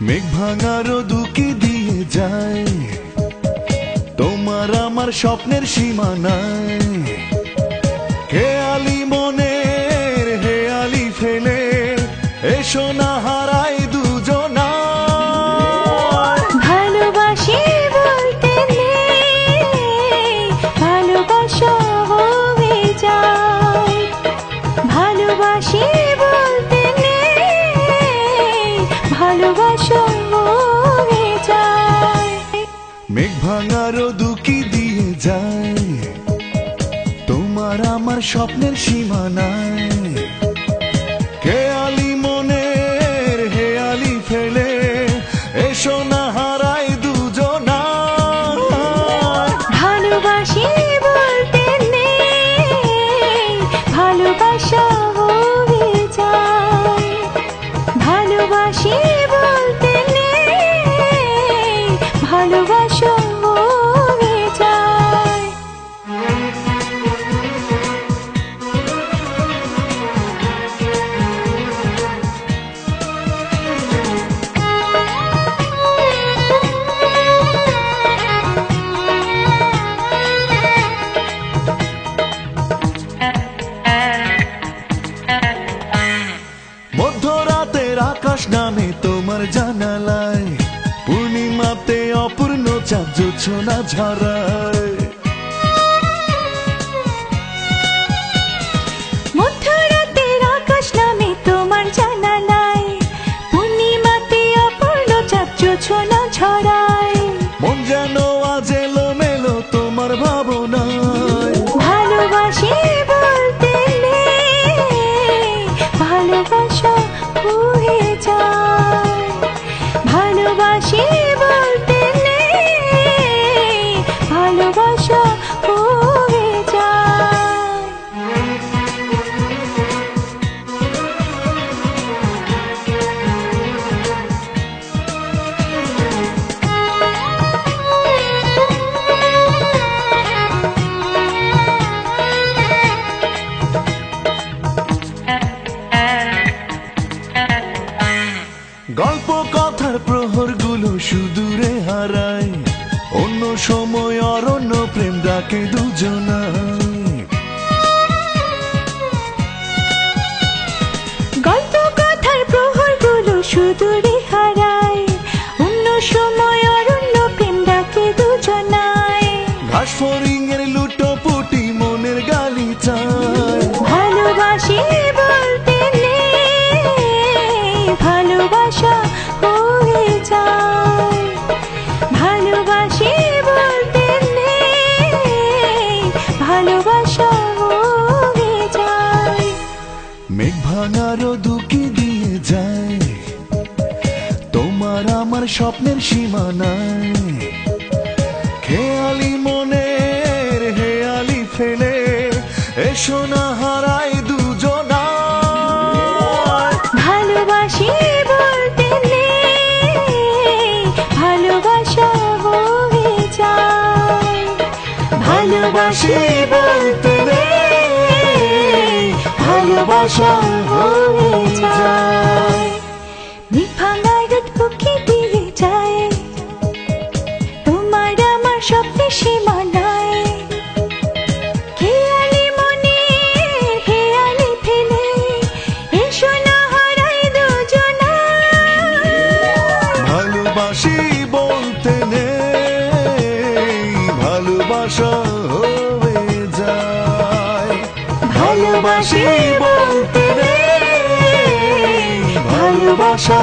মেঘ ভাঙার দুকি দিয়ে যায়, তোমার আমার স্বপ্নের সীমানায়। খেয়ালি মনের হেয়ালি ফেলে এসো না হারাই দুজনা। ভালোবাসি বলতে নেই, ভালোবাসা হয়ে যায়। ভালোবাসি বলতে নেই, ভালোবাসা হয়ে যায়। মেঘ ভাঙার দুকি দিয়ে যায়, তোমার আমার স্বপ্নের সীমানায়। খেয়ালি মনের হেয়ালি ফেলে এসো না হারাই দুজনা। ভালোবাসি বলতে নেই, ভালোবাসা হয়ে যায়। ভালোবাসি বলতে নেই, ভালোবাসা হয়ে যায়। মধ্যরাতের আকাশ নামে তোমার জানালায়, পূর্ণিমাতে অপূর্ণ চাঁদ জোছনা ঝরায়। মধ্যরাতের আকাশ নামে তোমার জানালায়, পূর্ণিমাতে অপূর্ণ চাঁদ জোছনা ছড়ায়। মন যেন আজ এলোমেলো তোমার ভাবনায়। ভালোবাসি বলতে নেই, ভালোবাসা হয়ে যায়। ভালোবাসি বলতে নেই, ভালোবাসা হয়ে যায়। গল্প কথার প্রহরগুলো সুদূরে হারায়, অন্য সময় অরণ্য প্রেম ডাকে দুজনায়। গল্প কথার প্রহরগুলো সুদূরে হারায়, অন্য সময় অরণ্য প্রেম ডাকে দুজনায়। ঘাস ফড়িংয়ের লুটোপুটি মনের গালি চায়। ভালোবাসি বলতে নেই, ভালোবাসা হয়ে যায়। ভালোবাসি বলতে নেই, ভালোবাসা হয়ে যায়। মেঘ ভাঙার দুকি দিয়ে যায়, তোমার আমার স্বপ্নের সীমানায়। খেয়ালি মনের হেয়ালি ফেলে এসো না হারাই দুজনা। ভালোবাসি বলতে নেই, ভালোবাসা হয়ে যায়। ভালোবাসি বলতে নেই, ভালোবাসা হয়ে যায়। মেঘ ভাঙার দুকি দিয়ে যায়, তোমার আমার স্বপ্নের সীমানায়। খেয়ালি মনে হেয়ালি ফেলে এসো না হারাই দুজনা। ভালোবাসি বলতে নেই, ভালোবাসা হয়ে যায়। ভালোবাসি বলতে নেই, ভালোবাসা